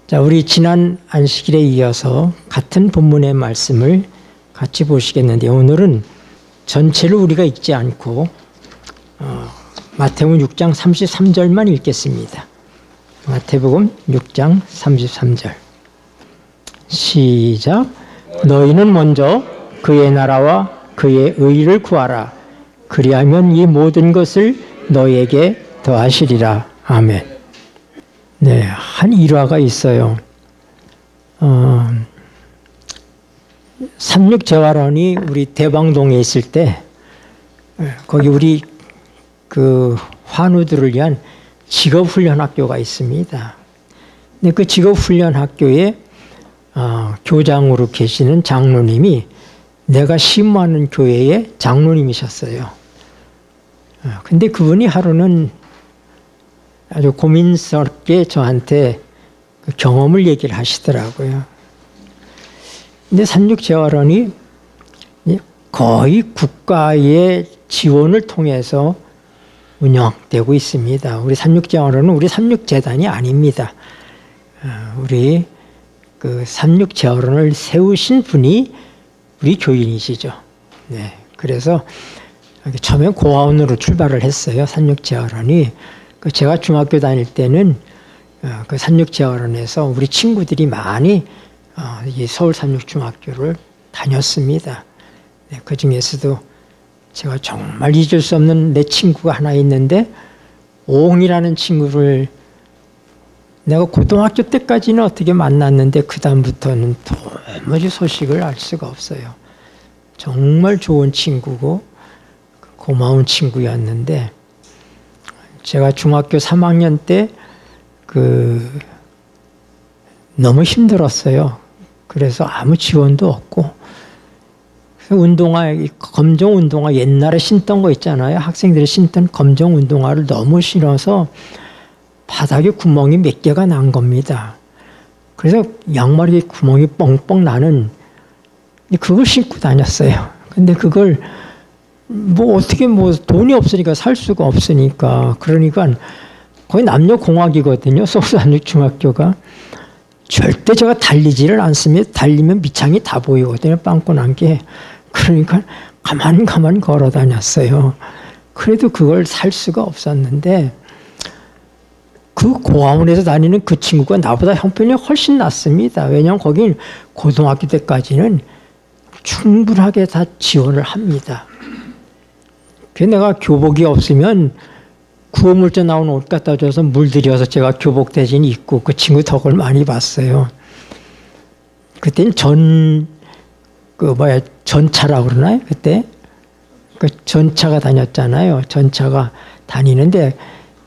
자, 우리 지난 안식일에 이어서 같은 본문의 말씀을 같이 보시겠는데, 오늘은 전체를 우리가 읽지 않고 마태복음 6장 33절만 읽겠습니다. 마태복음 6장 33절 시작. 너희는 먼저 그의 나라와 그의 의를 구하라. 그리하면 이 모든 것을 너희에게 더하시리라. 아멘. 네, 한 일화가 있어요. 삼육재활원이 우리 대방동에 있을 때 거기 우리 그 환우들을 위한 직업훈련학교가 있습니다. 근데 그 직업훈련학교에 교장으로 계시는 장로님이 내가 심무하는 교회의 장로님이셨어요. 근데 그분이 하루는 아주 고민스럽게 저한테 그 경험을 얘기를 하시더라고요. 근데 삼육재활원이 거의 국가의 지원을 통해서 운영되고 있습니다. 우리 삼육재활원은 우리 삼육재단이 아닙니다. 우리 그 삼육재활원을 세우신 분이 우리 교인이시죠. 네, 그래서 처음에 고아원으로 출발을 했어요. 삼육재활원이. 제가 중학교 다닐 때는 그 삼육재활원에서 우리 친구들이 많이 이 서울 삼육중학교를 다녔습니다. 네, 그 중에서도 제가 정말 잊을 수 없는 내 친구가 하나 있는데, 오홍이라는 친구를 내가 고등학교 때까지는 어떻게 만났는데 그 다음부터는 도무지 소식을 알 수가 없어요. 정말 좋은 친구고 고마운 친구였는데, 제가 중학교 3학년 때 너무 힘들었어요. 그래서 아무 지원도 없고, 운동화, 검정 운동화 옛날에 신던 거 있잖아요. 학생들이 신던 검정 운동화를 너무 신어서 바닥에 구멍이 몇 개가 난 겁니다. 그래서 양말에 구멍이 뻥뻥 나는 그걸 신고 다녔어요. 근데 그걸 어떻게 돈이 없으니까 살 수가 없으니까, 그러니까 거의 남녀공학이거든요. 서울삼육중학교가. 절대 제가 달리지를 않습니다. 달리면 밑창이 다 보이거든요. 빵꾸 난 게. 그러니까 가만히 걸어 다녔어요. 그래도 그걸 살 수가 없었는데, 그 고아원에서 다니는 그 친구가 나보다 형편이 훨씬 낫습니다. 왜냐하면 거긴 고등학교 때까지는 충분하게 다 지원을 합니다. 그래서 내가 교복이 없으면 구호물자 나온 옷 갖다 줘서 물들여서 제가 교복 대신 입고 그 친구 덕을 많이 봤어요. 그때는 전차라고 그러나요? 그때? 그 전차가 다녔잖아요. 전차가 다니는데,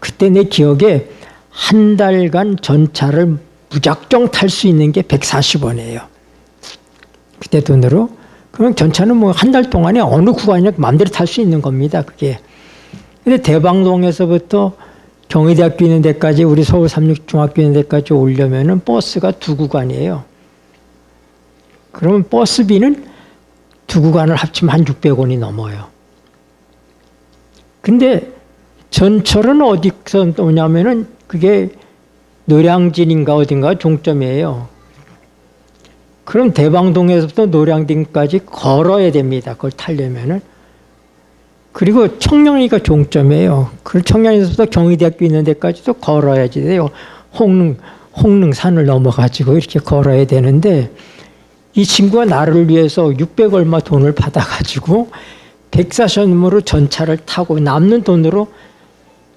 그때 내 기억에 한 달간 전차를 무작정 탈 수 있는 게 140원이에요. 그때 돈으로. 그럼 전차는 한 달 동안에 어느 구간이나 마음대로 탈 수 있는 겁니다, 그게. 근데 대방동에서부터 경희대학교 있는 데까지, 우리 서울 삼육중학교 있는 데까지 오려면은 버스가 2구간이에요. 그러면 버스비는 2구간을 합치면 한 600원이 넘어요. 근데 전철은 어디서 오냐면은 그게 노량진인가 어딘가 종점이에요. 그럼 대방동에서부터 노량진까지 걸어야 됩니다. 그걸 타려면은. 그리고 청량리가 종점이에요. 그 청량리에서부터 경희대학교 있는 데까지도 걸어야지 돼요. 홍릉산을 넘어가지고 이렇게 걸어야 되는데, 이 친구가 나를 위해서 600 얼마 돈을 받아가지고 140원으로 전차를 타고 남는 돈으로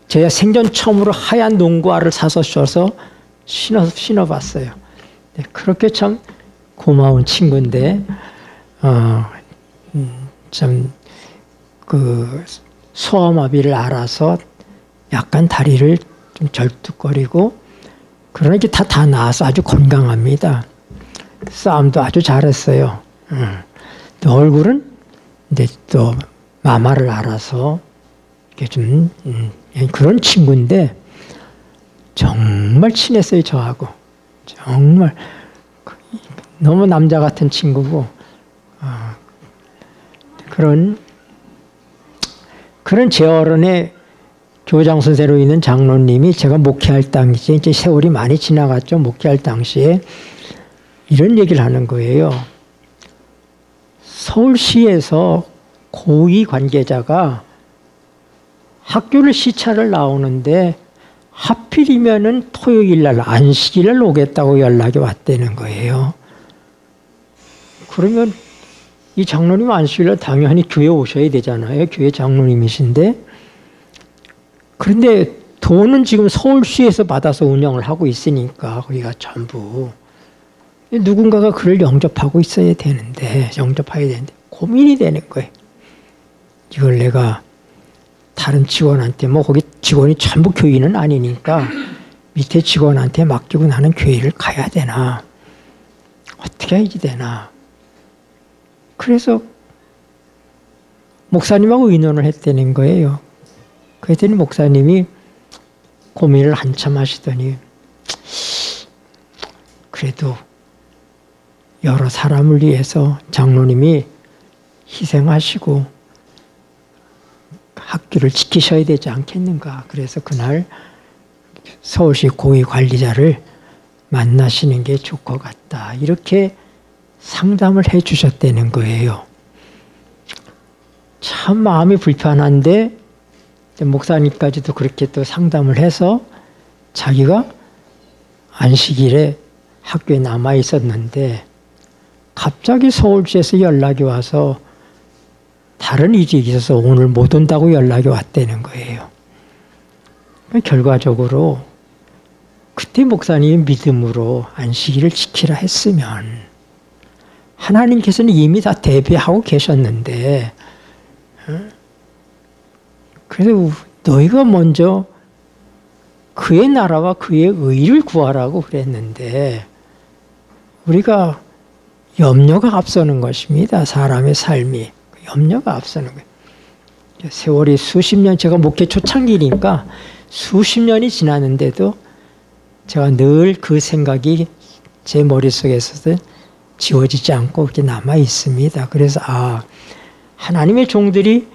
제가 생전 처음으로 하얀 농구화를 사서 줘서 신어봤어요. 네, 그렇게 참 고마운 친구인데, 참 소아마비를 알아서 약간 다리를 좀 절뚝거리고, 그러니까 다 나아서 아주 건강합니다. 싸움도 아주 잘했어요. 또 얼굴은 이제 또 마마를 알아서 이렇게 좀 그런 친구인데, 정말 친했어요, 저하고. 정말 너무 남자 같은 친구고, 그런 재활원에 교장 선생으로 있는 장로님이 제가 목회할 당시에 이제 세월이 많이 지나갔죠. 목회할 당시에 이런 얘기를 하는 거예요. 서울시에서 고위 관계자가 학교를 시찰을 나오는데 하필이면은 토요일날 안식일날 오겠다고 연락이 왔다는 거예요. 그러면 이 장로님 안식일날 당연히 교회 오셔야 되잖아요. 교회 장로님이신데. 그런데 돈은 지금 서울시에서 받아서 운영을 하고 있으니까 거기가 전부 누군가가 그를 영접하고 있어야 되는데 영접해야 되는데 고민이 되는 거예요. 이걸 내가 다른 직원한테 뭐 거기 직원이 전부 교인은 아니니까 밑에 직원한테 맡기고 나는 교회를 가야 되나 어떻게 해야지 되나. 그래서 목사님하고 의논을 했다는 거예요. 그랬더니 목사님이 고민을 한참 하시더니 그래도 여러 사람을 위해서 장로님이 희생하시고 학교를 지키셔야 되지 않겠는가. 그래서 그날 서울시 고위 관리자를 만나시는 게 좋을 것 같다. 이렇게 상담을 해 주셨다는 거예요. 참 마음이 불편한데 목사님까지도 그렇게 또 상담을 해서 자기가 안식일에 학교에 남아 있었는데 갑자기 서울시에서 연락이 와서 다른 일이 있어서 오늘 못 온다고 연락이 왔다는 거예요. 결과적으로 그때 목사님이 믿음으로 안식일을 지키라 했으면 하나님께서는 이미 다 대비하고 계셨는데 그래서 너희가 먼저 그의 나라와 그의 의를 구하라고 그랬는데 우리가 염려가 앞서는 것입니다. 사람의 삶이. 염려가 앞서는 거예요. 세월이 수십 년, 제가 목회 초창기니까 수십 년이 지났는데도 제가 늘 그 생각이 제 머릿속에서도 지워지지 않고 이렇게 남아 있습니다. 그래서 하나님의 종들이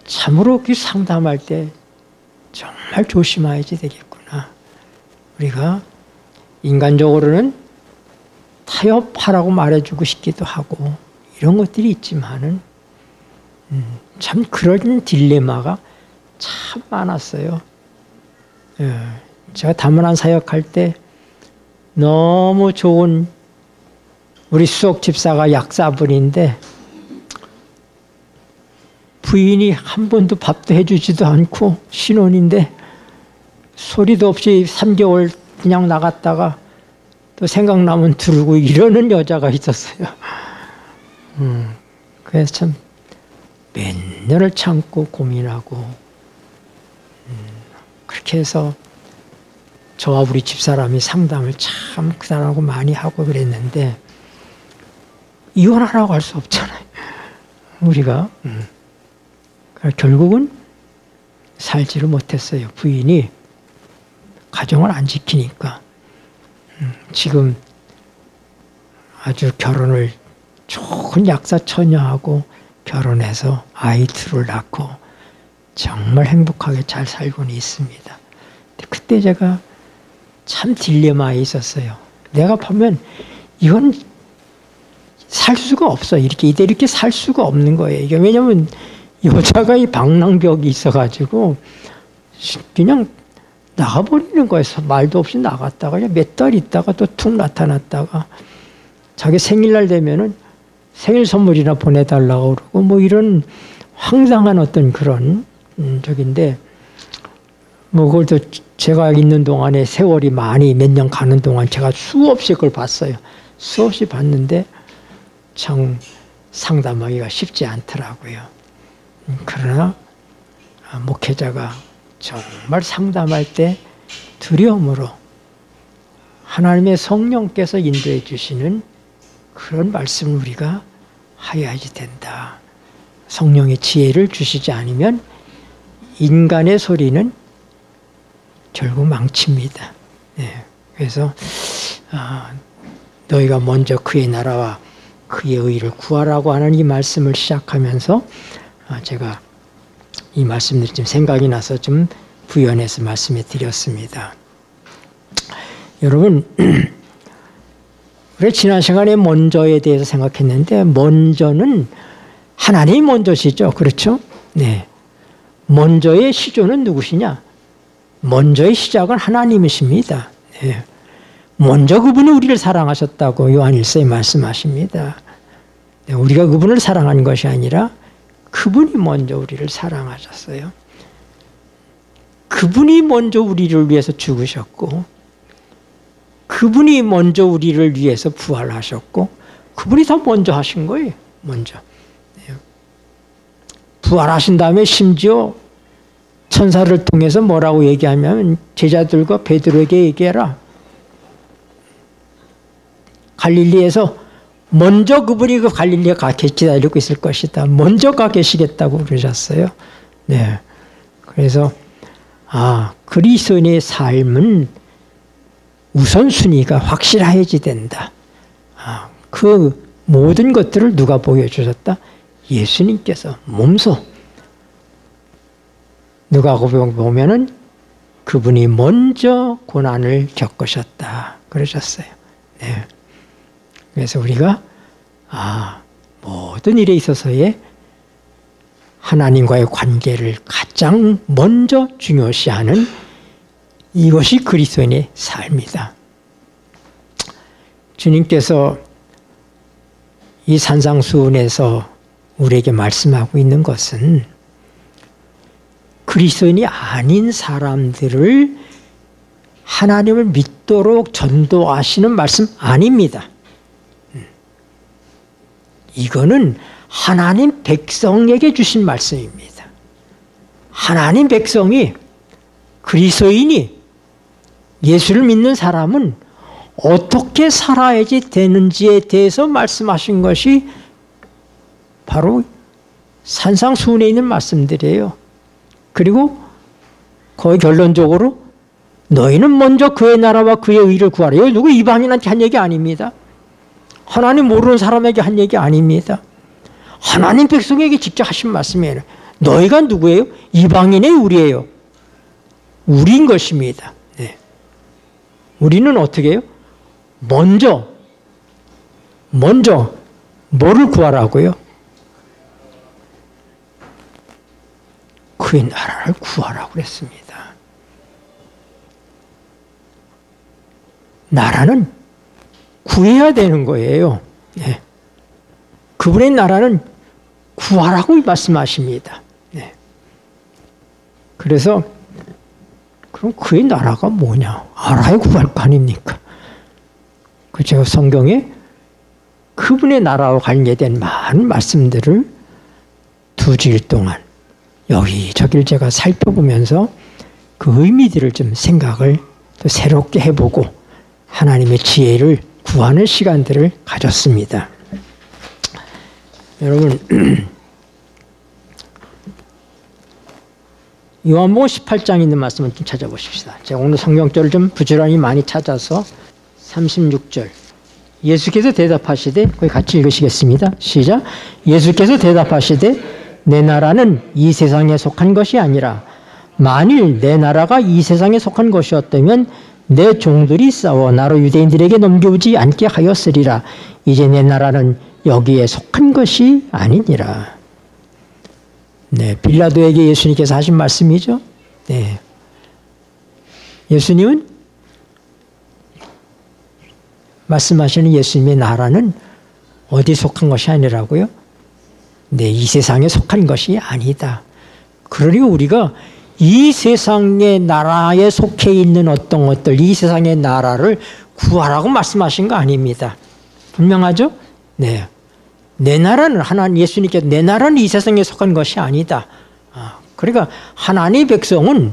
참으로 그 상담할 때 정말 조심해야지 되겠구나. 우리가 인간적으로는 타협하라고 말해주고 싶기도 하고 이런 것들이 있지만은 참 그런 딜레마가 참 많았어요. 제가 다문안 사역할 때 너무 좋은 우리 수석 집사가 약사분인데 부인이 한 번도 밥도 해주지도 않고 신혼인데 소리도 없이 3개월 그냥 나갔다가 또 생각나면 들고 이러는 여자가 있었어요. 그래서 참 몇 년을 참고 고민하고 그렇게 해서 저와 우리 집사람이 상담을 참 그 사람하고 많이 하고 그랬는데 이혼하라고 할 수 없잖아요. 우리가 결국은 살지를 못했어요. 부인이 가정을 안 지키니까. 지금 아주 결혼을 좋은 약사 처녀하고 결혼해서 아이 둘을 낳고 정말 행복하게 잘 살고는 있습니다. 그때 제가 참 딜레마에 있었어요. 내가 보면 이건 살 수가 없어. 이렇게 살 수가 없는 거예요. 이게 왜냐면 여자가 이 방랑벽이 있어가지고 그냥 나가버리는 거예요. 말도 없이 나갔다가 몇 달 있다가 또 툭 나타났다가 자기 생일날 되면은 생일 선물이나 보내달라고 그러고 뭐 이런 황당한 어떤 그런 적인데 뭐 그걸 또 제가 있는 동안에 세월이 많이 몇 년 가는 동안 제가 수없이 그걸 봤어요. 수없이 봤는데 참 상담하기가 쉽지 않더라고요. 그러나 목회자가 정말 상담할 때 두려움으로 하나님의 성령께서 인도해 주시는 그런 말씀을 우리가 하여야지 된다. 성령의 지혜를 주시지 않으면 인간의 소리는 결국 망칩니다. 네. 그래서 너희가 먼저 그의 나라와 그의 의를 구하라고 하는 이 말씀을 시작하면서 제가 이 말씀들이 좀 생각이 나서 좀 부연해서 말씀해 드렸습니다. 여러분, 우리 지난 시간에 먼저에 대해서 생각했는데 먼저는 하나님이 먼저시죠. 그렇죠? 네. 먼저의 시조는 누구시냐? 먼저의 시작은 하나님이십니다. 네. 먼저 그분이 우리를 사랑하셨다고 요한일서에 말씀하십니다. 네. 우리가 그분을 사랑한 것이 아니라 그분이 먼저 우리를 사랑하셨어요. 그분이 먼저 우리를 위해서 죽으셨고 그분이 먼저 우리를 위해서 부활하셨고 그분이 더 먼저 하신 거예요. 먼저. 부활하신 다음에 심지어 천사를 통해서 뭐라고 얘기하면 제자들과 베드로에게 얘기해라. 갈릴리에서 먼저 그분이 그 갈릴리에 가 기다리고 있을 것이다. 먼저 가 계시겠다고 그러셨어요. 네. 그래서 그리스도인의 삶은 우선순위가 확실해야지 된다. 그 모든 것들을 누가 보여주셨다? 예수님께서 몸소. 누가 보면은 그분이 먼저 고난을 겪으셨다. 그러셨어요. 네. 그래서 우리가 모든 일에 있어서의 하나님과의 관계를 가장 먼저 중요시하는 이것이 그리스도인의 삶이다. 주님께서 이 산상수훈에서 우리에게 말씀하고 있는 것은 그리스도인이 아닌 사람들을 하나님을 믿도록 전도하시는 말씀 아닙니다. 이거는 하나님 백성에게 주신 말씀입니다. 하나님 백성이 그리스도인이 예수를 믿는 사람은 어떻게 살아야지 되는지에 대해서 말씀하신 것이 바로 산상수훈에 있는 말씀들이에요. 그리고 거의 결론적으로 너희는 먼저 그의 나라와 그의 의를 구하라. 여기 누구 이방인한테 한 얘기 아닙니다. 하나님 모르는 사람에게 한 얘기 아닙니다. 하나님 백성에게 직접 하신 말씀이에요. 너희가 누구예요? 이방인의 우리예요. 우리인 것입니다. 네. 우리는 어떻게 해요? 먼저 뭐를 구하라고요? 그의 나라를 구하라고 그랬습니다. 나라는 구해야 되는 거예요. 네. 그분의 나라는 구하라고 말씀하십니다. 네. 그래서 그럼 그의 나라가 뭐냐? 알아야 구할 거 아닙니까? 제가 성경에 그분의 나라와 관계된 많은 말씀들을 2주일 동안 여기저기를 제가 살펴보면서 그 의미들을 좀 생각을 또 새롭게 해보고 하나님의 지혜를 구하는 시간들을 가졌습니다. 여러분, 요한복음 18장에 있는 말씀을 좀 찾아보십시다. 제가 오늘 성경절을 좀 부지런히 많이 찾아서 36절. 예수께서 대답하시되, 거기 같이 읽으시겠습니다. 시작. 예수께서 대답하시되 내 나라는 이 세상에 속한 것이 아니라 만일 내 나라가 이 세상에 속한 것이었다면 내 종들이 싸워 나로 유대인들에게 넘겨오지 않게 하였으리라. 이제 내 나라는 여기에 속한 것이 아니니라. 네, 빌라도에게 예수님께서 하신 말씀이죠. 네. 예수님은 말씀하시는 예수님의 나라는 어디 속한 것이 아니라고요? 네, 이 세상에 속한 것이 아니다. 그러니 우리가 이 세상의 나라에 속해 있는 어떤 것들, 이 세상의 나라를 구하라고 말씀하신 거 아닙니다. 분명하죠? 네. 내 나라는 하나님, 예수님께서 내 나라는 이 세상에 속한 것이 아니다. 그러니까 하나님의 백성은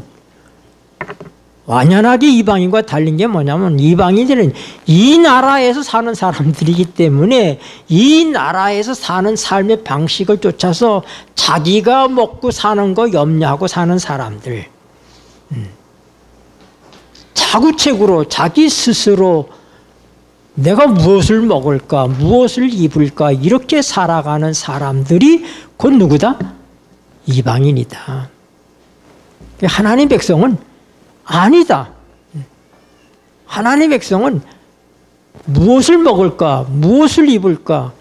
완연하게 이방인과 달린 게 뭐냐면 이방인들은 이 나라에서 사는 사람들이기 때문에 이 나라에서 사는 삶의 방식을 쫓아서 자기가 먹고 사는 거 염려하고 사는 사람들. 자구책으로 자기 스스로 내가 무엇을 먹을까, 무엇을 입을까 이렇게 살아가는 사람들이 곧 누구다? 이방인이다. 하나님 백성은 아니다. 하나님 백성은 무엇을 먹을까, 무엇을 입을까,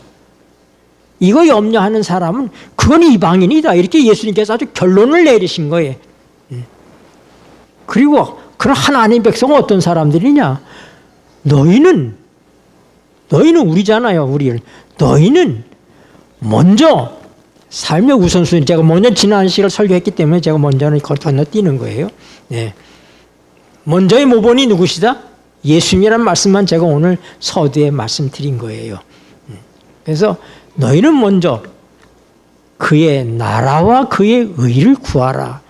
이거 염려하는 사람은 그건 이방인이다. 이렇게 예수님께서 아주 결론을 내리신 거예요. 그리고 그런 하나님 백성은 어떤 사람들이냐? 너희는 우리잖아요. 너희는 먼저 삶의 우선순위, 제가 먼저 지난 시간을 설교했기 때문에 제가 먼저는 건너뛰는 거예요. 네. 먼저의 모본이 누구시다? 예수님이라는 말씀만 제가 오늘 서두에 말씀드린 거예요. 그래서 너희는 먼저 그의 나라와 그의 의를 구하라.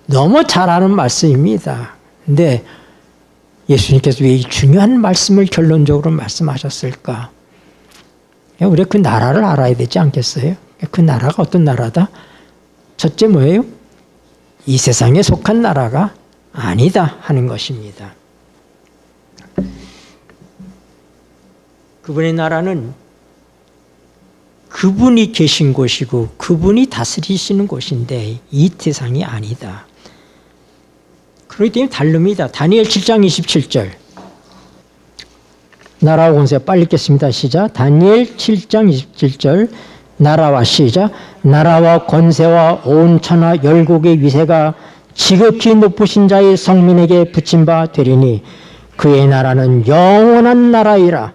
너무 잘 아는 말씀입니다. 근데 예수님께서 왜 이 중요한 말씀을 결론적으로 말씀하셨을까? 우리가 그 나라를 알아야 되지 않겠어요? 그 나라가 어떤 나라다? 첫째 뭐예요? 이 세상에 속한 나라가 아니다 하는 것입니다. 그분의 나라는 그분이 계신 곳이고 그분이 다스리시는 곳인데 이 세상이 아니다. 그렇기 때문에 다릅니다. 다니엘 7장 27절. 나라와 권세 빨리 읽겠습니다. 시작. 다니엘 7장 27절. 나라와 시작. 나라와 권세와 온 천하 열국의 위세가 지극히 높으신 자의 성민에게 붙임 바 되리니 그의 나라는 영원한 나라이라.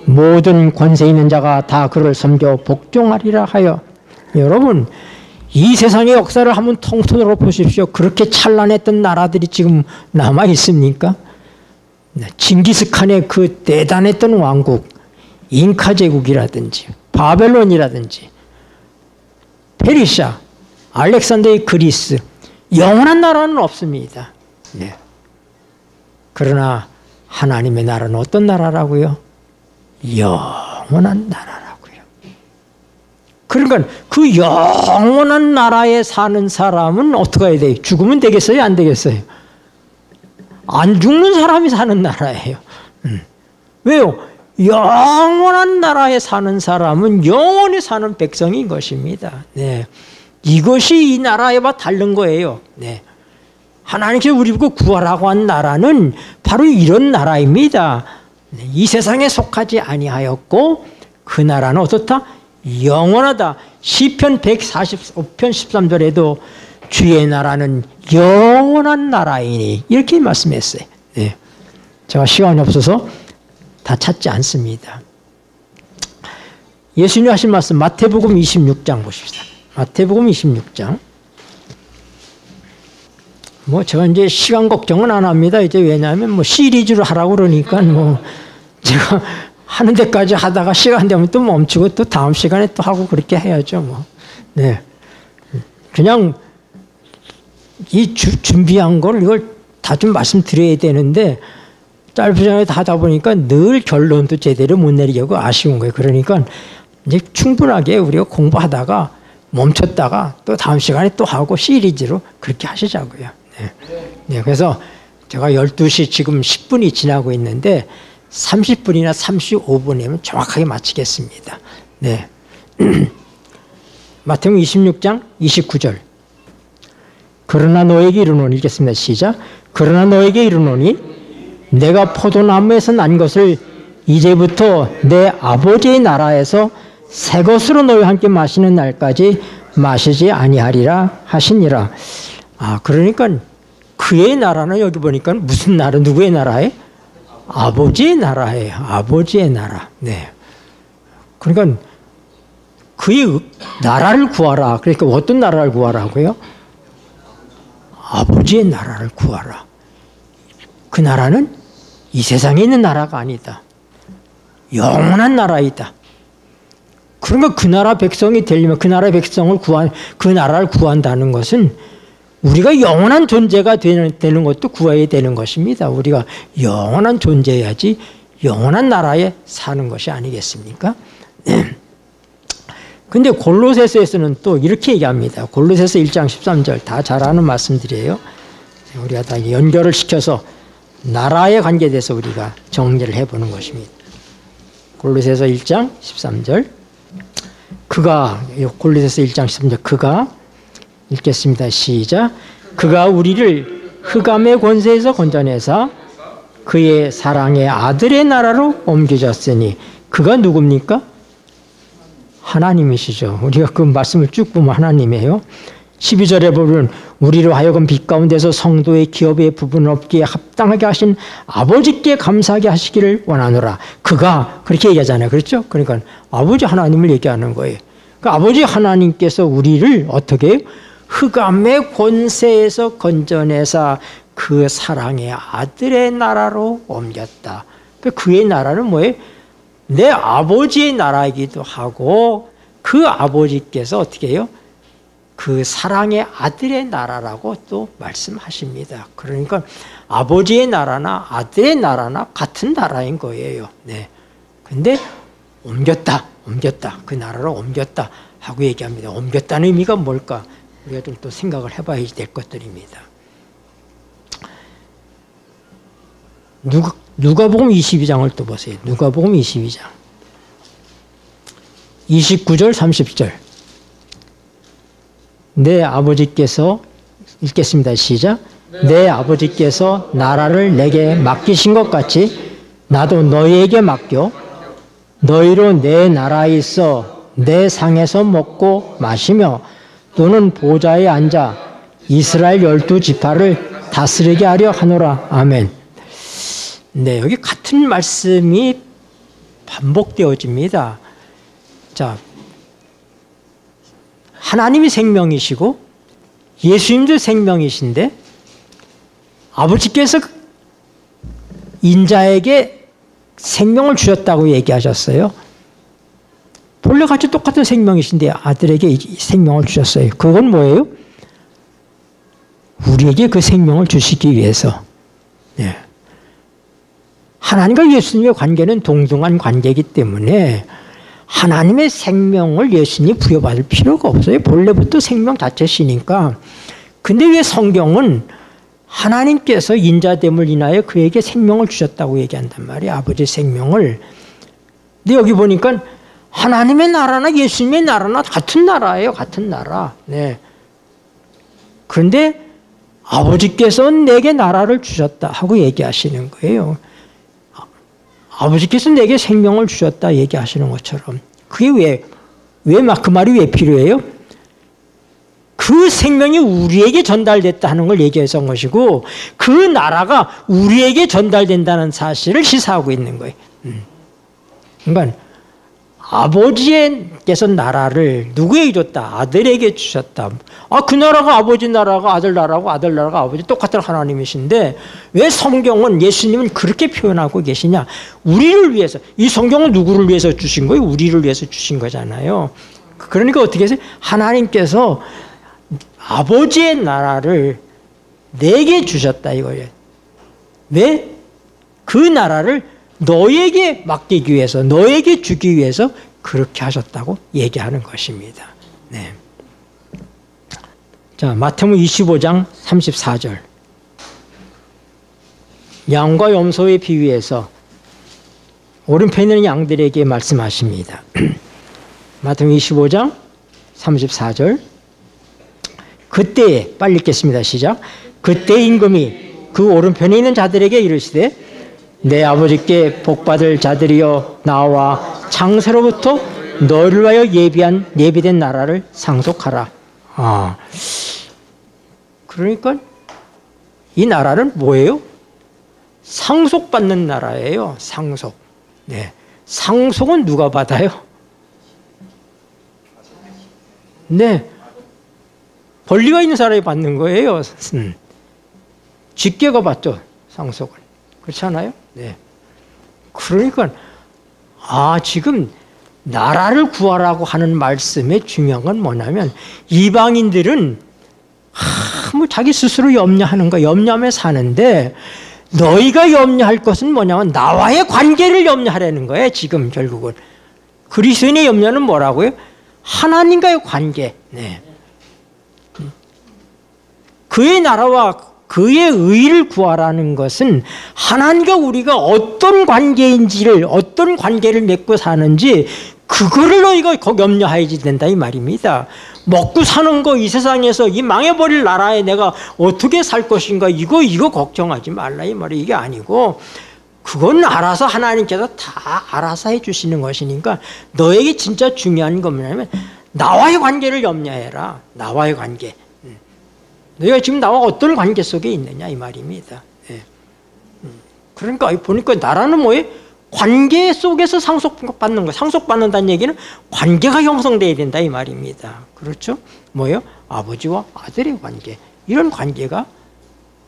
모든 권세 있는 자가 다 그를 섬겨 복종하리라 하여. 여러분, 이 세상의 역사를 한번 통틀어 보십시오. 그렇게 찬란했던 나라들이 지금 남아 있습니까? 징기스칸의 그 대단했던 왕국, 잉카 제국이라든지 바벨론이라든지 페르시아, 알렉산더의 그리스, 영원한 나라는 없습니다. 네. 그러나 하나님의 나라는 어떤 나라라고요? 영원한 나라라고요. 그러니까 그 영원한 나라에 사는 사람은 어떻게 해야 돼요? 죽으면 되겠어요? 안 되겠어요? 안 죽는 사람이 사는 나라예요. 왜요? 영원한 나라에 사는 사람은 영원히 사는 백성인 것입니다. 네. 이것이 이 나라에와 다른 거예요. 네. 하나님께서 우리 보고 구하라고 한 나라는 바로 이런 나라입니다. 이 세상에 속하지 아니하였고 그 나라는 어떻다? 영원하다. 시편 145편 13절에도 주의 나라는 영원한 나라이니 이렇게 말씀했어요. 네. 제가 시간이 없어서 다 찾지 않습니다. 예수님이 하신 말씀 마태복음 26장 보십시다. 마태복음 26장. 뭐 제가 이제 시간 걱정은 안 합니다. 이제 왜냐하면 뭐 시리즈로 하라고 그러니까 뭐 제가 하는 데까지 하다가 시간 되면 또 멈추고 또 다음 시간에 또 하고 그렇게 해야죠. 뭐. 네. 그냥 이 준비한 걸 이걸 다 좀 말씀드려야 되는데 짧은 시간에 다 하다 보니까 늘 결론도 제대로 못 내리려고 아쉬운 거예요. 그러니까 이제 충분하게 우리가 공부하다가 멈췄다가 또 다음 시간에 또 하고 시리즈로 그렇게 하시자고요. 네. 네. 그래서 제가 12시 지금 10분이 지나고 있는데 30분이나 35분이면 정확하게 마치겠습니다. 네. 마태복음 26장 29절. 그러나 너에게 이르노니, 읽겠습니다. 시작. 그러나 너에게 이르노니 내가 포도나무에서 난 것을 이제부터 내 아버지의 나라에서 새 것으로 너희와 함께 마시는 날까지 마시지 아니하리라 하시니라. 아, 그러니까 그의 나라는 여기 보니까 무슨 나라, 누구의 나라에? 아버지의 나라예요. 아버지의 나라. 네. 그러니까 그의 나라를 구하라. 그러니까 어떤 나라를 구하라고요? 아버지의 나라를 구하라. 그 나라는 이 세상에 있는 나라가 아니다. 영원한 나라이다. 그러니까 그 나라 백성이 되려면 그 나라 백성을 그 나라를 구한다는 것은 우리가 영원한 존재가 되는 것도 구해야 되는 것입니다. 우리가 영원한 존재여야지 영원한 나라에 사는 것이 아니겠습니까? 근데 골로새서에서는 또 이렇게 얘기합니다. 골로새서 1장 13절 다 잘 아는 말씀들이에요. 우리가 다 연결을 시켜서 나라에 관계돼서 우리가 정리를 해보는 것입니다. 골로새서 1장 13절. 그가, 골로새서 1장 13절, 그가 읽겠습니다. 시작. 그가 우리를 흑암의 권세에서 건져내사 그의 사랑의 아들의 나라로 옮겨졌으니 그가 누굽니까? 하나님이시죠. 우리가 그 말씀을 쭉 보면 하나님이에요. 12절에 보면 우리로 하여금 빛 가운데서 성도의 기업의 부분 없기에 합당하게 하신 아버지께 감사하게 하시기를 원하노라. 그가 그렇게 얘기하잖아요. 그렇죠? 그러니까 아버지 하나님을 얘기하는 거예요. 그러니까 아버지 하나님께서 우리를 어떻게 해요? 흑암의 권세에서 건져내사 그 사랑의 아들의 나라로 옮겼다. 그의 나라는 뭐예요? 내 아버지의 나라이기도 하고 그 아버지께서 어떻게 해요? 그 사랑의 아들의 나라라고 또 말씀하십니다. 그러니까 아버지의 나라나 아들의 나라나 같은 나라인 거예요. 네. 근데 옮겼다. 그 나라로 옮겼다 하고 얘기합니다. 옮겼다는 의미가 뭘까? 우리가 좀 또 생각을 해봐야 될 것들입니다. 누가복음 22장을 또 보세요. 누가복음 22장 29절 30절 내 아버지께서 읽겠습니다. 시작. 내 아버지께서 나라를 내게 맡기신 것 같이 나도 너희에게 맡겨 너희로 내 나라에 있어 내 상에서 먹고 마시며 또는 보좌에 앉아 이스라엘 12지파를 다스리게 하려 하노라. 아멘. 네, 여기 같은 말씀이 반복되어집니다. 자, 하나님이 생명이시고 예수님도 생명이신데 아버지께서 인자에게 생명을 얘기하셨어요. 본래 같이 똑같은 생명이신데 아들에게 생명을 주셨어요. 그건 뭐예요? 우리에게 그 생명을 주시기 위해서. 네. 하나님과 예수님의 관계는 동등한 관계이기 때문에 하나님의 생명을 예수님이 부여받을 필요가 없어요. 본래부터 생명 자체시니까. 근데 왜 성경은 하나님께서 인자됨을 인하여 그에게 생명을 주셨다고 얘기한단 말이에요. 아버지 생명을. 근데 여기 보니까 하나님의 나라나 예수님의 나라나 같은 나라예요. 같은 나라. 네. 그런데 아버지께서 내게 나라를 주셨다 하고 얘기하시는 거예요. 아버지께서 내게 생명을 주셨다 얘기하시는 것처럼. 그게 그 말이 왜 필요해요? 그 생명이 우리에게 전달됐다 하는 걸 얘기해서 한 것이고 그 나라가 우리에게 전달된다는 사실을 시사하고 있는 거예요. 그러니까 아버지께서 나라를 누구에게 줬다? 아들에게 주셨다. 그 나라가 아버지 나라가 아들 나라고 아들 나라가 아버지 똑같은 하나님이신데 왜 성경은 예수님은 그렇게 표현하고 계시냐? 우리를 위해서. 이 성경은 누구를 위해서 주신 거예요? 우리를 위해서 주신 거잖아요. 그러니까 어떻게 해서 하나님께서 아버지의 나라를 내게 주셨다 이거예요. 왜? 그 나라를 너에게 맡기기 위해서, 너에게 주기 위해서 그렇게 하셨다고 얘기하는 것입니다. 네. 자, 마태복음 25장 34절. 양과 염소의 비유에서 오른편에 있는 양들에게 말씀하십니다. 마태복음 25장 34절. 그때에, 빨리 읽겠습니다. 시작. 그때 임금이 그 오른편에 있는 자들에게 이르시되 내 아버지께 복받을 자들이여 나와 창세로부터 너를 위하여 예비된 나라를 상속하라. 그러니까 이 나라는 뭐예요? 상속받는 나라예요. 상속. 네. 상속은 누가 받아요? 네. 권리가 있는 사람이 받는 거예요. 직계가 받죠. 상속을. 그렇지 않아요? 네. 그러니까 지금 나라를 구하라고 하는 말씀의 중요한 건 뭐냐면 이방인들은 뭐 자기 스스로 염려하며 사는데 너희가 염려할 것은 뭐냐면 나와의 관계를 염려하라는 거예요. 지금 결국은 그리스도인의 염려는 뭐라고요? 하나님과의 관계. 네. 그의 나라와 그의 의를 구하라는 것은 하나님과 우리가 어떤 관계인지를, 어떤 관계를 맺고 사는지 그거를 너희가 염려해야지 된다 이 말입니다. 먹고 사는 거 이 세상에서 이 망해버릴 나라에 내가 어떻게 살 것인가 이거 걱정하지 말라 이 말이 이게 아니고 그건 알아서 하나님께서 다 알아서 해주시는 것이니까 너에게 진짜 중요한 건 뭐냐면 나와의 관계를 염려해라. 나와의 관계. 너희가 지금 나와 어떤 관계 속에 있느냐 이 말입니다. 그러니까 보니까 나라는 뭐예요? 관계 속에서 상속받는 거. 상속받는다는 얘기는 관계가 형성돼야 된다 이 말입니다. 그렇죠? 뭐예요? 아버지와 아들의 관계. 이런 관계가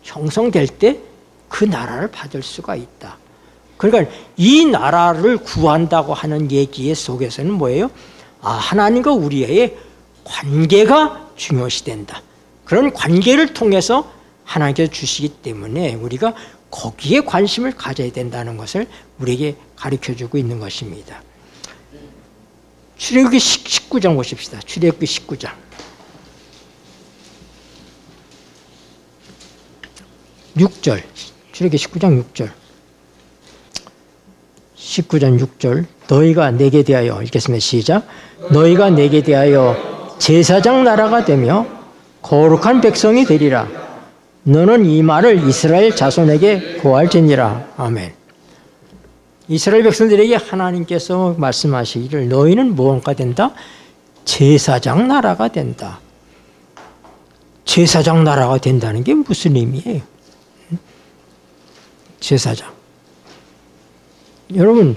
형성될 때 그 나라를 받을 수가 있다. 그러니까 이 나라를 구한다고 하는 얘기 속에서는 뭐예요? 하나님과 우리의 관계가 중요시 된다. 그런 관계를 통해서 하나님께서 주시기 때문에 우리가 거기에 관심을 가져야 된다는 것을 우리에게 가르쳐주고 있는 것입니다. 출애굽기 19장 보십시다. 출애굽기 19장. 출애굽기 19장 6절. 19장 6절. 너희가 내게 대하여 읽겠습니다. 시작. 너희가 내게 대하여 제사장 나라가 되며 거룩한 백성이 되리라. 너는 이 말을 이스라엘 자손에게 고할지니라. 아멘. 이스라엘 백성들에게 하나님께서 말씀하시기를 너희는 무엇가 된다? 제사장 나라가 된다. 제사장 나라가 된다는 게 무슨 의미예요? 제사장. 여러분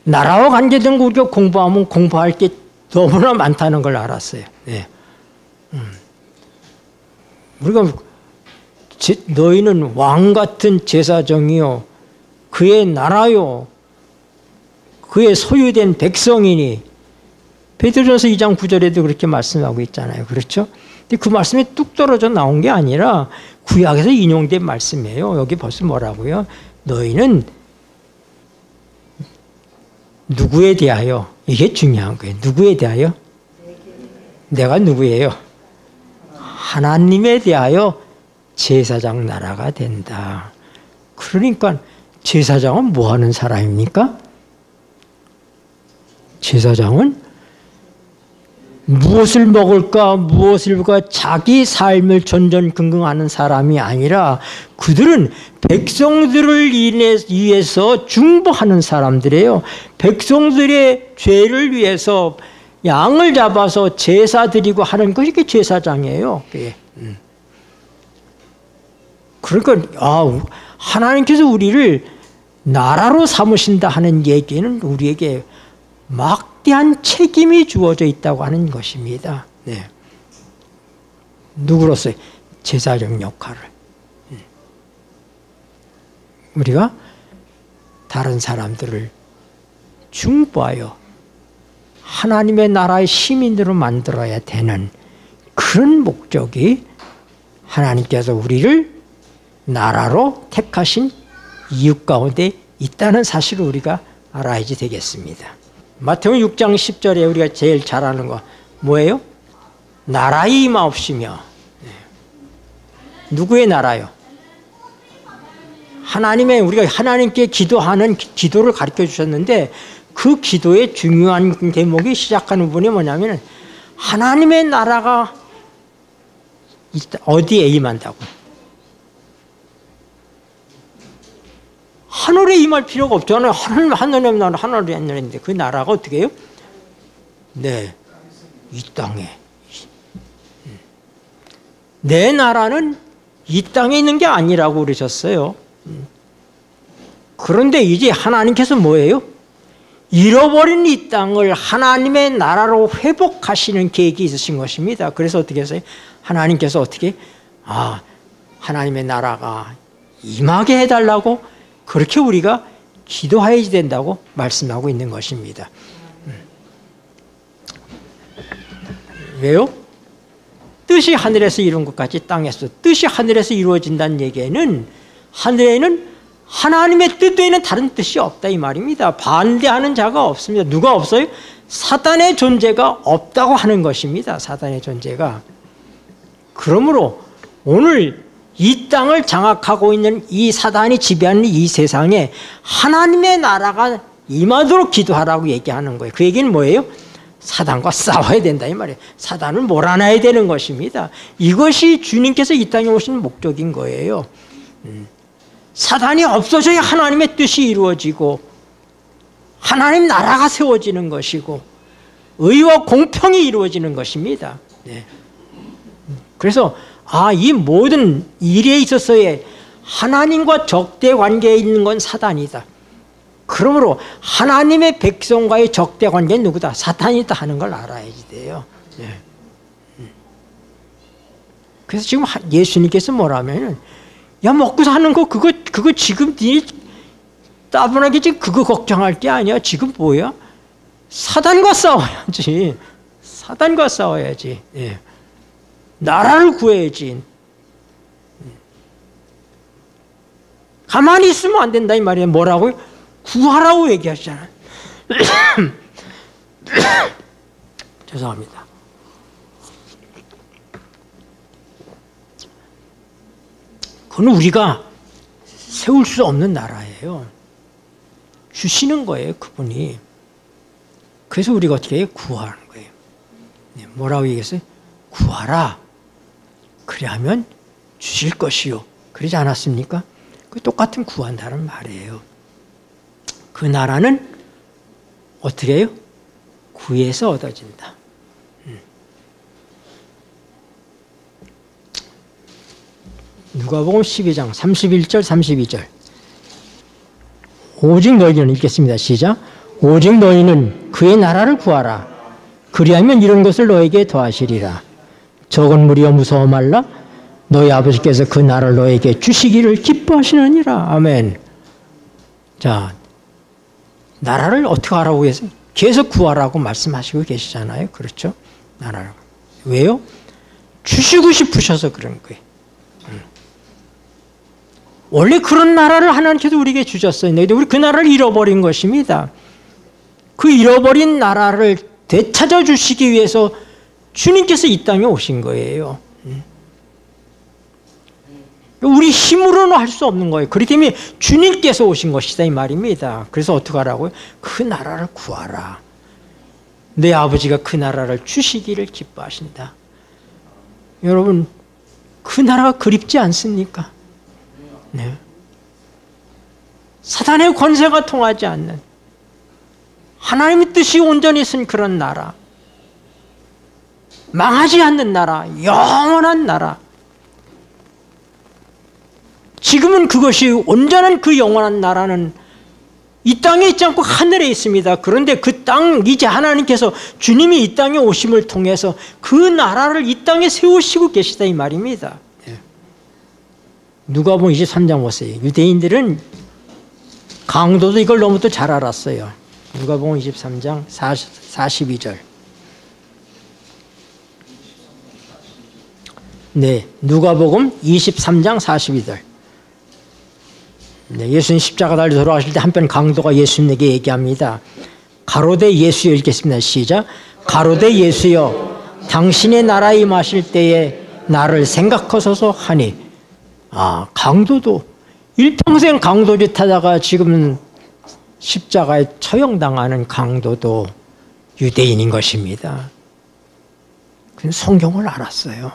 나라와 관계된 거 우리가 공부하면 공부할 게 너무나 많다는 걸 알았어요. 네. 우리가 너희는 왕 같은 제사장이요 그의 나라요 그의 소유된 백성이니 베드로전서 2장 9절에도 그렇게 말씀하고 있잖아요. 그렇죠? 근데 그 말씀이 뚝 떨어져 나온 게 아니라 구약에서 인용된 말씀이에요. 여기 벌써 뭐라고요? 너희는 누구에 대하여 이게 중요한 거예요. 누구에 대하여? 내가 누구예요? 하나님에 대하여 제사장 나라가 된다. 그러니까 제사장은 뭐 하는 사람입니까? 제사장은 무엇을 먹을까 무엇을 볼까 자기 삶을 전전긍긍하는 사람이 아니라 그들은 백성들을 위해서 중보하는 사람들이에요. 백성들의 죄를 위해서 양을 잡아서 제사 드리고 하는 것이 제사장이에요. 그러니까 하나님께서 우리를 나라로 삼으신다 하는 얘기는 우리에게 막대한 책임이 주어져 있다고 하는 것입니다. 네. 누구로서? 제사장 역할을. 우리가 다른 사람들을 중보하여 하나님의 나라의 시민으로 만들어야 되는 그런 목적이 하나님께서 우리를 나라로 택하신 이유 가운데 있다는 사실을 우리가 알아야지 되겠습니다. 마태복음 6장 10절에 우리가 제일 잘 아는 거 뭐예요? 나라의 임하옵시며. 누구의 나라요? 우리가 하나님께 기도하는 기도를 가르쳐 주셨는데 그 기도의 중요한 대목이 시작하는 부분이 뭐냐면 하나님의 나라가 어디에 임한다고? 하늘에 임할 필요가 없잖아요. 하늘에 나라 하늘에 있는데 그 나라가 어떻게 해요? 네, 이 땅에. 내 나라는 이 땅에 있는 게 아니라고 그러셨어요. 그런데 이제 하나님께서 뭐예요? 잃어버린 이 땅을 하나님의 나라로 회복하시는 계획이 있으신 것입니다. 그래서 어떻게 했어요? 하나님께서 어떻게? 하나님의 나라가 임하게 해달라고 그렇게 우리가 기도해야 된다고 말씀하고 있는 것입니다. 왜요? 뜻이 하늘에서 이룬 것 같이 땅에서 뜻이 하늘에서 이루어진다는 얘기는 하늘에는 하나님의 뜻 외에는 다른 뜻이 없다 이 말입니다. 반대하는 자가 없습니다. 누가 없어요? 사단의 존재가 없다고 하는 것입니다. 사단의 존재가. 그러므로 오늘 이 땅을 장악하고 있는 이 사단이 지배하는 이 세상에 하나님의 나라가 임하도록 기도하라고 얘기하는 거예요. 그 얘기는 뭐예요? 사단과 싸워야 된다 이 말이에요. 사단을 몰아내야 되는 것입니다. 이것이 주님께서 이 땅에 오신 목적인 거예요. 사단이 없어져야 하나님의 뜻이 이루어지고 하나님 나라가 세워지는 것이고 의와 공평이 이루어지는 것입니다. 네. 그래서 이 모든 일에 있어서의 하나님과 적대 관계에 있는 건 사단이다. 그러므로 하나님의 백성과의 적대 관계는 누구다? 사탄이다 하는 걸 알아야지 돼요. 네. 그래서 지금 예수님께서 뭐라면은 야 먹고 사는 거 그거 지금 네 따분하게 지금 그거 걱정할 게 아니야. 지금 뭐야? 사단과 싸워야지. 사단과 싸워야지. 예. 나라를 구해야지. 가만히 있으면 안 된다 이 말이에요. 뭐라고요? 구하라고 얘기하잖아요. 죄송합니다. 그건 우리가 세울 수 없는 나라예요. 주시는 거예요, 그분이. 그래서 우리가 어떻게 해요? 구하는 거예요. 뭐라고 얘기했어요? 구하라. 그리하면 주실 것이요. 그러지 않았습니까? 그 똑같은 구한다는 말이에요. 그 나라는 어떻게 해요? 구해서 얻어진다. 누가복음 12장 31절 32절. 오직 너희는 읽겠습니다. 시작. 오직 너희는 그의 나라를 구하라. 그리하면 이런 것을 너에게 더하시리라. 적은 무리여 무서워 말라. 너희 아버지께서 그 나라를 너에게 주시기를 기뻐하시느니라. 아멘. 자, 나라를 어떻게 하라고 해서 계속 구하라고 말씀하시고 계시잖아요. 그렇죠? 나라를. 왜요? 주시고 싶으셔서 그런 거예요. 원래 그런 나라를 하나님께서 우리에게 주셨어요. 근데 우리 그 나라를 잃어버린 것입니다. 그 잃어버린 나라를 되찾아 주시기 위해서 주님께서 이 땅에 오신 거예요. 우리 힘으로는 할 수 없는 거예요. 그렇기 때문에 주님께서 오신 것이다 이 말입니다. 그래서 어떻게 하라고요? 그 나라를 구하라. 내 아버지가 그 나라를 주시기를 기뻐하신다. 여러분, 그 나라가 그립지 않습니까? 네. 사단의 권세가 통하지 않는 하나님의 뜻이 온전히 쓴 그런 나라, 망하지 않는 나라, 영원한 나라. 지금은 그것이 온전한 그 영원한 나라는 이 땅에 있지 않고 하늘에 있습니다. 그런데 그 땅, 이제 하나님께서 주님이 이 땅에 오심을 통해서 그 나라를 이 땅에 세우시고 계시다 이 말입니다. 누가복음 23장 보세요. 유대인들은 강도도 이걸 너무도 잘 알았어요. 누가복음 23장 42절. 네, 누가복음 23장 42절. 네, 예수님 십자가 달려 돌아가실 때 한편 강도가 예수님에게 얘기합니다. 가로되 예수여 읽겠습니다. 시작. 가로되 예수여 당신의 나라에 임하실 때에 나를 생각하소서 하니. 강도도 일평생 강도짓 하다가 지금은 십자가에 처형당하는 강도도 유대인인 것입니다. 그는 성경을 알았어요.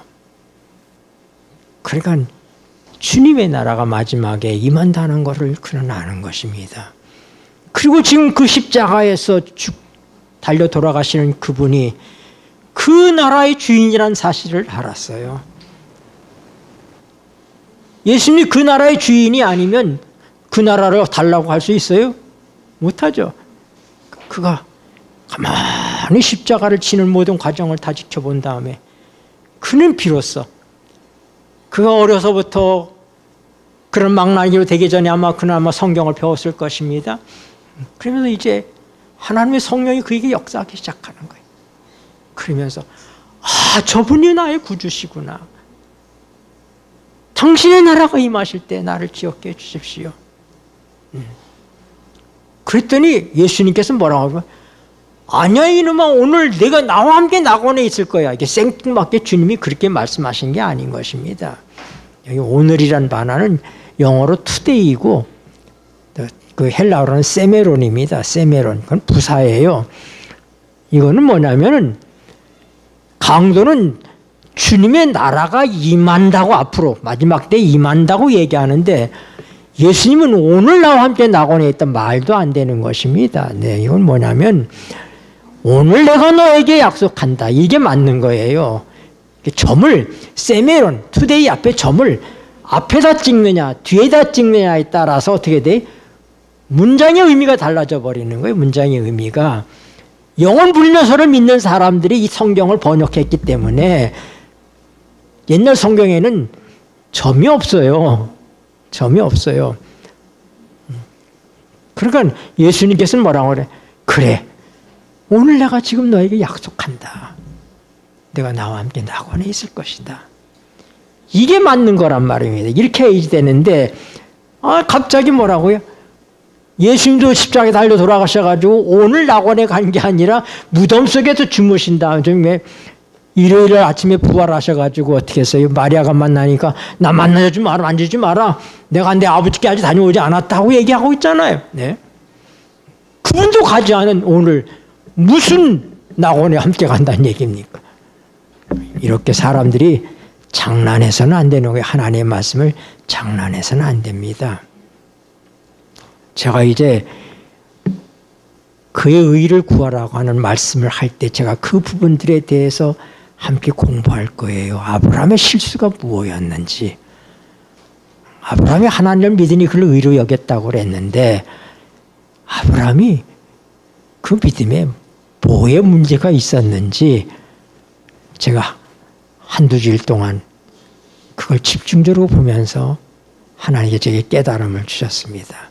그러니까 주님의 나라가 마지막에 임한다는 것을 그는 아는 것입니다. 그리고 지금 그 십자가에서 달려 돌아가시는 그분이 그 나라의 주인이라는 사실을 알았어요. 예수님이 그 나라의 주인이 아니면 그 나라를 달라고 할 수 있어요? 못하죠. 그가 가만히 십자가를 치는 모든 과정을 다 지켜본 다음에 그는 비로소 그가 어려서부터 그런 망나니로 되기 전에 그는 아마 성경을 배웠을 것입니다. 그러면서 이제 하나님의 성령이 그에게 역사하기 시작하는 거예요. 그러면서 저분이 나의 구주시구나. 당신의 나라가 임하실 때 나를 기억해 해 주십시오. 그랬더니 예수님께서 뭐라고 하면 아니야 이놈아 오늘 내가 나와 함께 낙원에 있을 거야. 이게 생뚱맞게 주님이 그렇게 말씀하신 게 아닌 것입니다. 여기 오늘이란 단어는 영어로 투데이이고 그 헬라어로는 세메론입니다. 세메론. 그건 부사예요. 이거는 뭐냐면은 강도는 주님의 나라가 임한다고 앞으로 마지막 때 임한다고 얘기하는데 예수님은 오늘 나와 함께 낙원에 있던 말도 안 되는 것입니다. 네, 이건 뭐냐면 오늘 내가 너에게 약속한다. 이게 맞는 거예요. 점을 세메론 투데이 앞에 점을 앞에다 찍느냐 뒤에다 찍느냐에 따라서 어떻게 돼? 문장의 의미가 달라져 버리는 거예요. 문장의 의미가 영원 불멸설을 믿는 사람들이 이 성경을 번역했기 때문에 옛날 성경에는 점이 없어요. 점이 없어요. 그러니까 예수님께서는 뭐라고 그래? 그래. 오늘 내가 지금 너에게 약속한다. 내가 나와 함께 낙원에 있을 것이다. 이게 맞는 거란 말입니다. 이렇게 해야지 되는데 갑자기 뭐라고요? 예수님도 십자가에 달려 돌아가셔가지고 오늘 낙원에 간 게 아니라 무덤 속에서 주무신다. 좀 일요일 아침에 부활하셔가지고 어떻게 했어요? 마리아가 만나니까 나 만나지 마라, 만지지 마라. 내가 내 아버지께 아직 다녀오지 않았다고 얘기하고 있잖아요. 네? 그분도 가지 않은 오늘 무슨 낙원에 함께 간다는 얘기입니까? 이렇게 사람들이 장난해서는 안 되는 거예요. 하나님의 말씀을 장난해서는 안 됩니다. 제가 이제 그의 의를 구하라고 하는 말씀을 할 때 제가 그 부분들에 대해서 함께 공부할 거예요. 아브라함의 실수가 무엇이었는지. 아브라함이 하나님을 믿으니 그를 의로 여겼다고 그랬는데 아브라함이 그 믿음에 뭐의 문제가 있었는지 제가 한두 주일 동안 그걸 집중적으로 보면서 하나님께 제게 깨달음을 주셨습니다.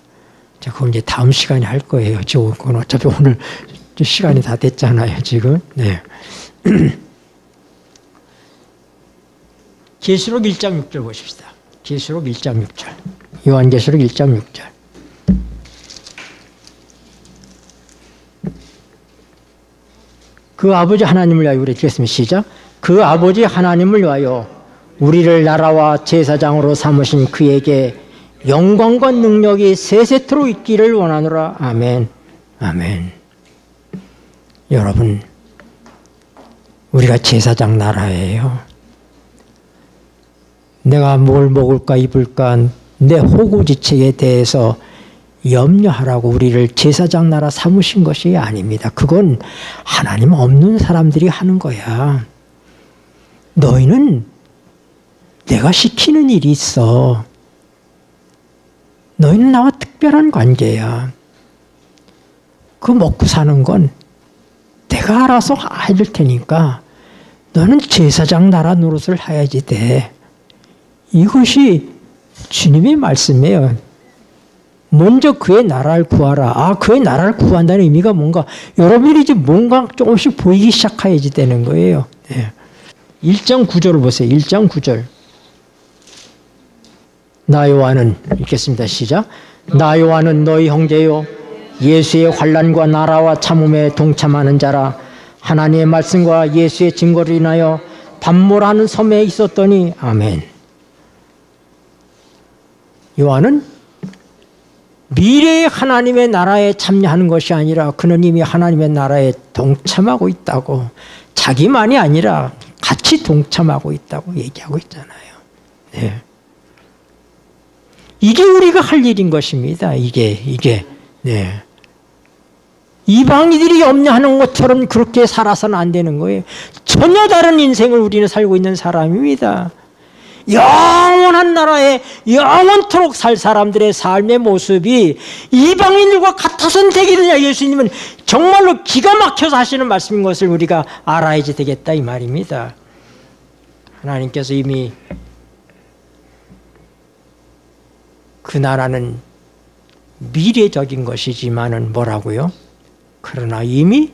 자, 그건 이제 다음 시간에 할 거예요. 그건 어차피 오늘 시간이 다 됐잖아요, 지금. 네. 계시록 1장 6절 보십시다. 계시록 1장 6절. 요한계시록 1장 6절. 그 아버지 하나님을 위하여 우리 읽겠습니다. 시작. 그 아버지 하나님을 위하여 우리를 나라와 제사장으로 삼으신 그에게 영광과 능력이 세세토록 있기를 원하노라. 아멘. 아멘. 여러분, 우리가 제사장 나라예요. 내가 뭘 먹을까 입을까 내 호구지책에 대해서 염려하라고 우리를 제사장 나라 삼으신 것이 아닙니다. 그건 하나님 없는 사람들이 하는 거야. 너희는 내가 시키는 일이 있어. 너희는 나와 특별한 관계야. 그 먹고 사는 건 내가 알아서 해줄 테니까 너는 제사장 나라 노릇을 해야지 돼. 이것이 주님의 말씀이에요. 먼저 그의 나라를 구하라. 그의 나라를 구한다는 의미가 뭔가 여러분이 이제 뭔가 조금씩 보이기 시작해야지 되는 거예요. 네. 1장 9절을 보세요. 1장 9절. 나 요한은 읽겠습니다. 시작. 나 요한은 너희 형제요 예수의 환난과 나라와 참음에 동참하는 자라. 하나님의 말씀과 예수의 증거를 인하여 반모라는 섬에 있었더니 아멘. 요한은 미래의 하나님의 나라에 참여하는 것이 아니라 그는 이미 하나님의 나라에 동참하고 있다고, 자기만이 아니라 같이 동참하고 있다고 얘기하고 있잖아요. 네. 이게 우리가 할 일인 것입니다. 이게. 네. 이방인들이 염려하는 것처럼 그렇게 살아서는 안 되는 거예요. 전혀 다른 인생을 우리는 살고 있는 사람입니다. 영원한 나라에 영원토록 살 사람들의 삶의 모습이 이방인들과 같아서는 되겠느냐. 예수님은 정말로 기가 막혀서 하시는 말씀인 것을 우리가 알아야지 되겠다 이 말입니다. 하나님께서 이미 그 나라는 미래적인 것이지만은 뭐라고요? 그러나 이미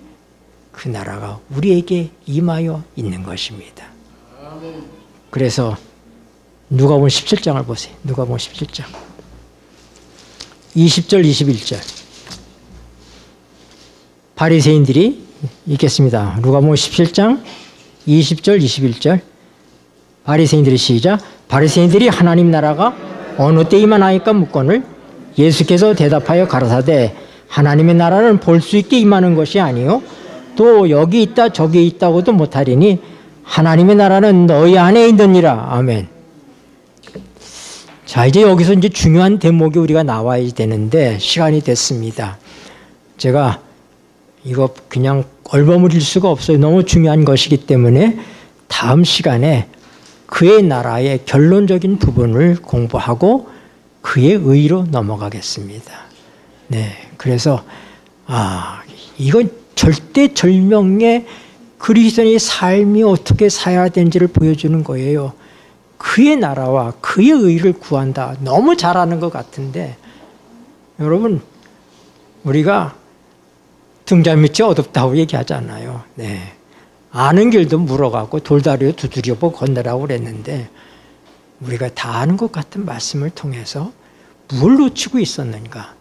그 나라가 우리에게 임하여 있는 것입니다. 그래서 누가복음 17장을 보세요. 누가복음 17장 20절 21절. 바리새인들이 읽겠습니다. 누가복음 17장 20절 21절. 바리새인들이 시작. 바리새인들이 하나님 나라가 어느 때 임하나이까 묻거늘 예수께서 대답하여 가라사대 하나님의 나라는 볼 수 있게 임하는 것이 아니요 또 여기 있다 저기 있다고도 못하리니 하나님의 나라는 너희 안에 있느니라. 아멘. 자, 이제 여기서 이제 중요한 대목이 우리가 나와야 되는데 시간이 됐습니다. 제가 이거 그냥 얼버무릴 수가 없어요. 너무 중요한 것이기 때문에 다음 시간에 그의 나라의 결론적인 부분을 공부하고 그의 의로 넘어가겠습니다. 네, 그래서 이건 절대절명의 그리스도인의 삶이 어떻게 살아야 되는지를 보여주는 거예요. 그의 나라와 그의 의를 구한다. 너무 잘하는 것 같은데 여러분, 우리가 등잔 밑이 어둡다고 얘기하잖아요. 네. 아는 길도 물어가고 돌다리로 두드려보고 건너라고 그랬는데 우리가 다 아는 것 같은 말씀을 통해서 뭘 놓치고 있었는가?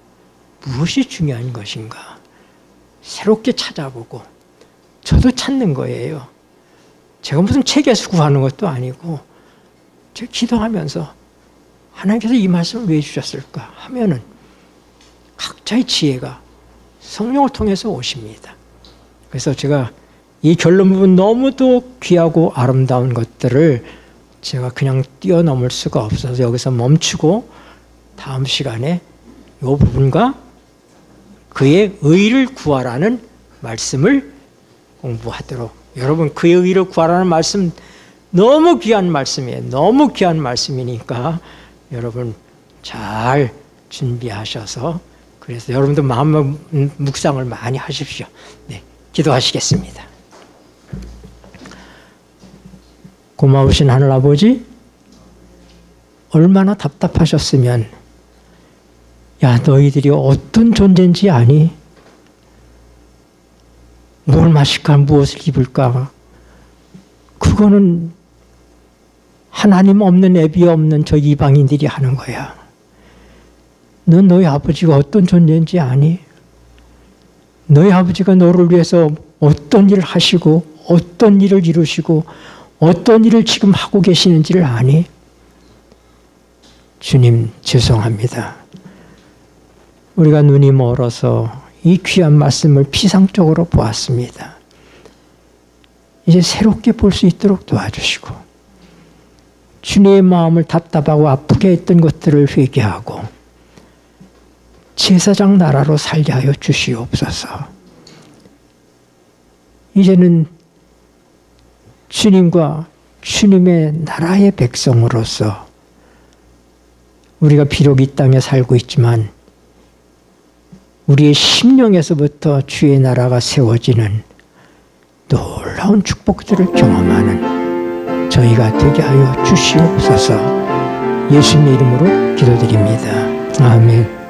무엇이 중요한 것인가? 새롭게 찾아보고 저도 찾는 거예요. 제가 무슨 책에서 구하는 것도 아니고 제가 기도하면서 하나님께서 이 말씀을 왜 주셨을까 하면은 각자의 지혜가 성령을 통해서 오십니다. 그래서 제가 이 결론 부분 너무도 귀하고 아름다운 것들을 제가 그냥 뛰어넘을 수가 없어서 여기서 멈추고 다음 시간에 이 부분과 그의 의를 구하라는 말씀을 공부하도록. 여러분, 그의 의를 구하라는 말씀 너무 귀한 말씀이에요. 너무 귀한 말씀이니까 여러분 잘 준비하셔서 그래서 여러분도 마음 묵상을 많이 하십시오. 네, 기도하시겠습니다. 고마우신 하늘아버지, 얼마나 답답하셨으면 야, 너희들이 어떤 존재인지 아니? 뭘 마실까? 무엇을 입을까? 그거는 하나님 없는 애비 없는 저 이방인들이 하는 거야. 넌 너희 아버지가 어떤 존재인지 아니? 너희 아버지가 너를 위해서 어떤 일을 하시고 어떤 일을 이루시고 어떤 일을 지금 하고 계시는지를 아니? 주님, 죄송합니다. 우리가 눈이 멀어서 이 귀한 말씀을 피상적으로 보았습니다. 이제 새롭게 볼 수 있도록 도와주시고 주님의 마음을 답답하고 아프게 했던 것들을 회개하고 제사장 나라로 살게 하여 주시옵소서. 이제는 주님과 주님의 나라의 백성으로서 우리가 비록 이 땅에 살고 있지만 우리의 심령에서부터 주의 나라가 세워지는 놀라운 축복들을 경험하는 저희가 되게 하여 주시옵소서. 예수님의 이름으로 기도드립니다. 아멘.